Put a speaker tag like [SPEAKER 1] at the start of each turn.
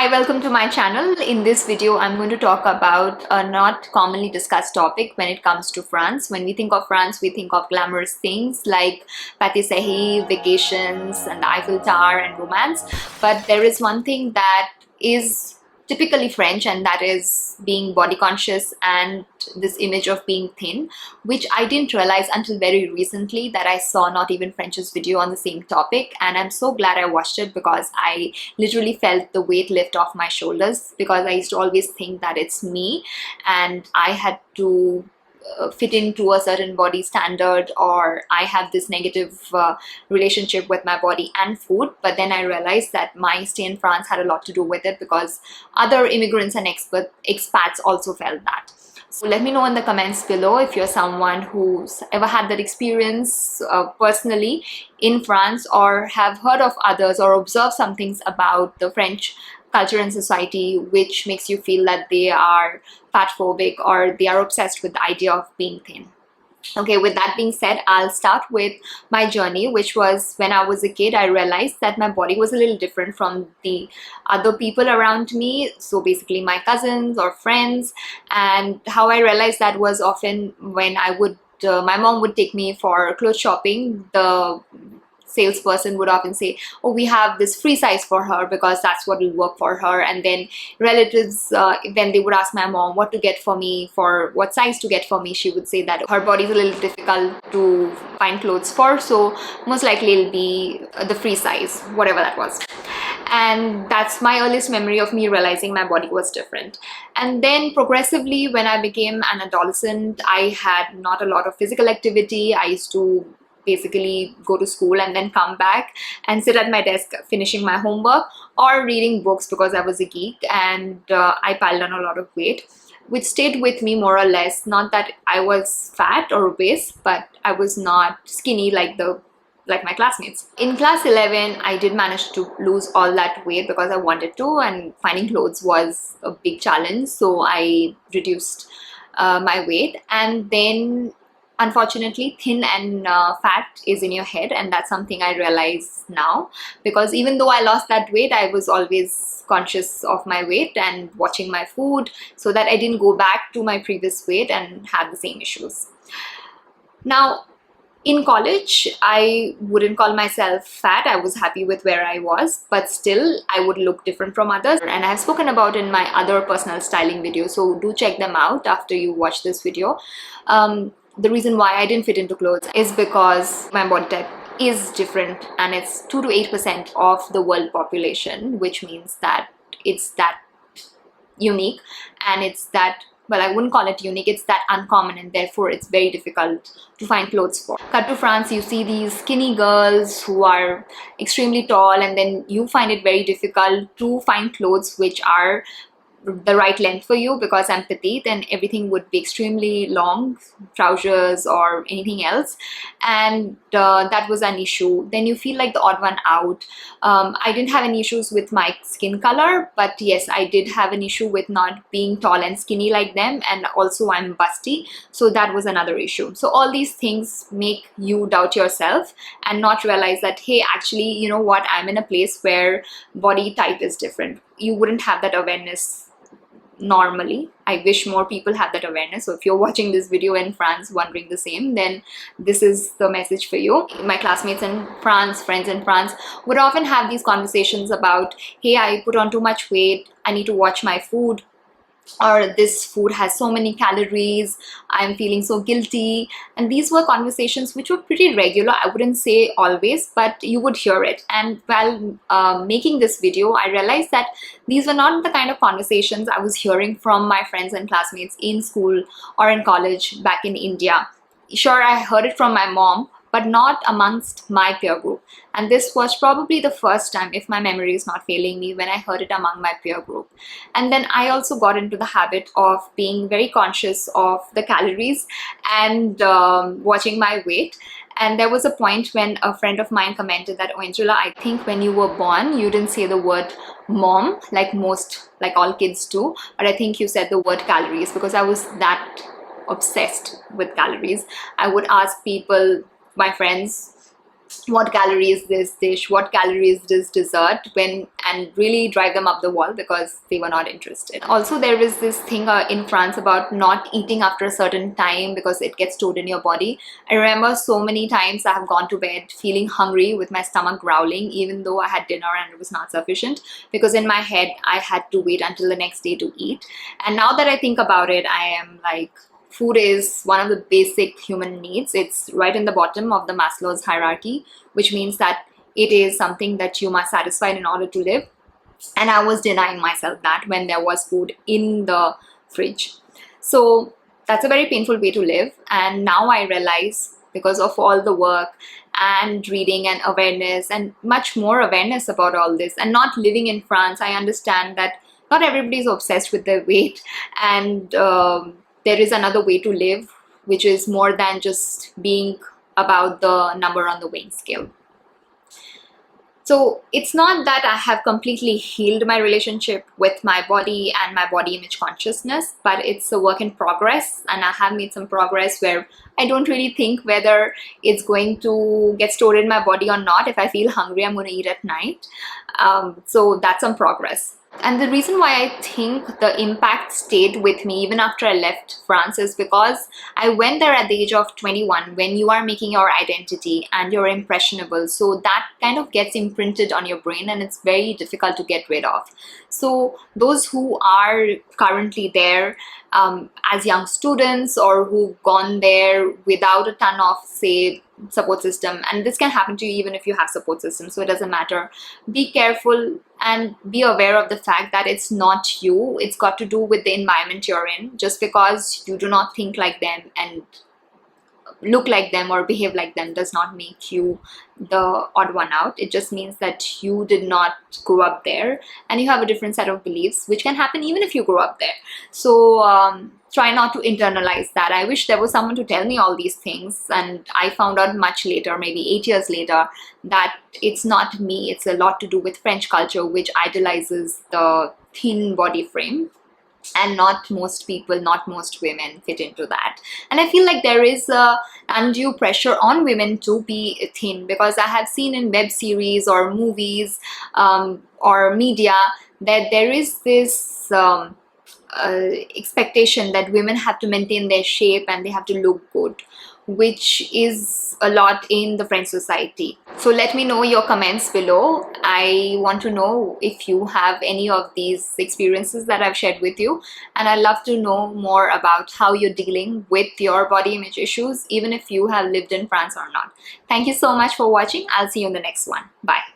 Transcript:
[SPEAKER 1] Hi, welcome to my channel. In this video, I'm going to talk about a not commonly discussed topic when it comes to France. When we think of France, we think of glamorous things like pâtisserie, vacations, and the Eiffel Tower and romance. But there is one thing that is typically French, and that is being body conscious and this image of being thin, which I didn't realize until very recently that I saw Not Even French's video on the same topic. And I'm so glad I watched it because I literally felt the weight lift off my shoulders, because I used to always think that it's me and I had to fit into a certain body standard, or I have this negative relationship with my body and food. But then I realized that my stay in France had a lot to do with it, because other immigrants and expats also felt that. So let me know in the comments below if you're someone who's ever had that experience personally in France, or have heard of others or observed some things about the French culture and society which makes you feel that they are fatphobic or they are obsessed with the idea of being thin. Okay, with that being said, I'll start with my journey, which was when I was a kid. I realized that my body was a little different from the other people around me, so basically my cousins or friends. And how I realized that was often when I would my mom would take me for clothes shopping. The salesperson would often say, oh, we have this free size for her because that's what will work for her. And then relatives, when they would ask my mom what to get for me, for what size to get for me, she would say that her body is a little difficult to find clothes for, so most likely it'll be the free size, whatever that was. And that's my earliest memory of me realizing my body was different. And then progressively, when I became an adolescent, I had not a lot of physical activity. I used to basically go to school and then come back and sit at my desk finishing my homework or reading books because I was a geek, and I piled on a lot of weight, which stayed with me more or less. Not that I was fat or obese, but I was not skinny like my classmates. In class 11, I did manage to lose all that weight because I wanted to, and finding clothes was a big challenge, so I reduced my weight. And then unfortunately, thin and fat is in your head, and that's something I realize now, because even though I lost that weight, I was always conscious of my weight and watching my food so that I didn't go back to my previous weight and have the same issues. Now, in college, I wouldn't call myself fat. I was happy with where I was, but still I would look different from others. And I have spoken about in my other personal styling videos, so do check them out after you watch this video. The reason why I didn't fit into clothes is because my body type is different, and it's 2 to 8% of the world population, which means that it's that unique, and it's that, well, I wouldn't call it unique, it's that uncommon, and therefore it's very difficult to find clothes for. Cut to France, you see these skinny girls who are extremely tall, and then you find it very difficult to find clothes which are the right length for you, because I'm petite and everything would be extremely long, trousers or anything else, and that was an issue. Then you feel like the odd one out. I didn't have any issues with my skin color, but yes, I did have an issue with not being tall and skinny like them, and also I'm busty, so that was another issue. So all these things make you doubt yourself and not realize that, hey, actually, you know what, I'm in a place where body type is different. You wouldn't have that awareness normally. I wish more people had that awareness. So if you're watching this video in France wondering the same, then this is the message for you. My classmates in France, friends in France, would often have these conversations about, hey, I put on too much weight, I need to watch my food, or this food has so many calories, I'm feeling so guilty. And these were conversations which were pretty regular. I wouldn't say always, but you would hear it. And while making this video, I realized that these were not the kind of conversations I was hearing from my friends and classmates in school or in college back in India. Sure, I heard it from my mom, but not amongst my peer group. And this was probably the first time, if my memory is not failing me, when I heard it among my peer group. And then I also got into the habit of being very conscious of the calories and watching my weight. And there was a point when a friend of mine commented that, oh, Angela, I think when you were born, you didn't say the word mom like all kids do, but I think you said the word calories, because I was that obsessed with calories. I would ask people, my friends, what calorie is this dish, what calorie is this dessert, and and really drive them up the wall because they were not interested. Also, there is this thing in France about not eating after a certain time because it gets stored in your body. I remember so many times I have gone to bed feeling hungry with my stomach growling even though I had dinner and it was not sufficient, because in my head I had to wait until the next day to eat. And now that I think about it, I am like, food is one of the basic human needs. It's right in the bottom of the Maslow's hierarchy, which means that it is something that you must satisfy in order to live. And I was denying myself that when there was food in the fridge. So that's a very painful way to live. And now I realize, because of all the work and reading and awareness and much more awareness about all this, and not living in France, I understand that not everybody is obsessed with their weight, and there is another way to live, which is more than just being about the number on the weighing scale. So it's not that I have completely healed my relationship with my body and my body image consciousness, but it's a work in progress, and I have made some progress where I don't really think whether it's going to get stored in my body or not. If I feel hungry, I'm going to eat at night. So that's some progress. And the reason why I think the impact stayed with me even after I left France is because I went there at the age of 21, when you are making your identity and you're impressionable. So that kind of gets imprinted on your brain and it's very difficult to get rid of. So those who are currently there as young students, or who've gone there without a ton of, say, support system, and this can happen to you even if you have support system, so it doesn't matter, be careful and be aware of the fact that it's not you. It's got to do with the environment you're in. Just because you do not think like them and look like them or behave like them does not make you the odd one out. It just means that you did not grow up there and you have a different set of beliefs, which can happen even if you grow up there. So try not to internalize that. I wish there was someone to tell me all these things, and I found out much later, maybe 8 years later, that it's not me. It's a lot to do with French culture, which idolizes the thin body frame. And not most people, not most women fit into that. And I feel like there is a undue pressure on women to be thin, because I have seen in web series or movies or media that there is this expectation that women have to maintain their shape and they have to look good, which is a lot in the French society. So let me know your comments below. I want to know if you have any of these experiences that I've shared with you, and I'd love to know more about how you're dealing with your body image issues, even if you have lived in France or not. Thank you so much for watching. I'll see you in the next one. Bye.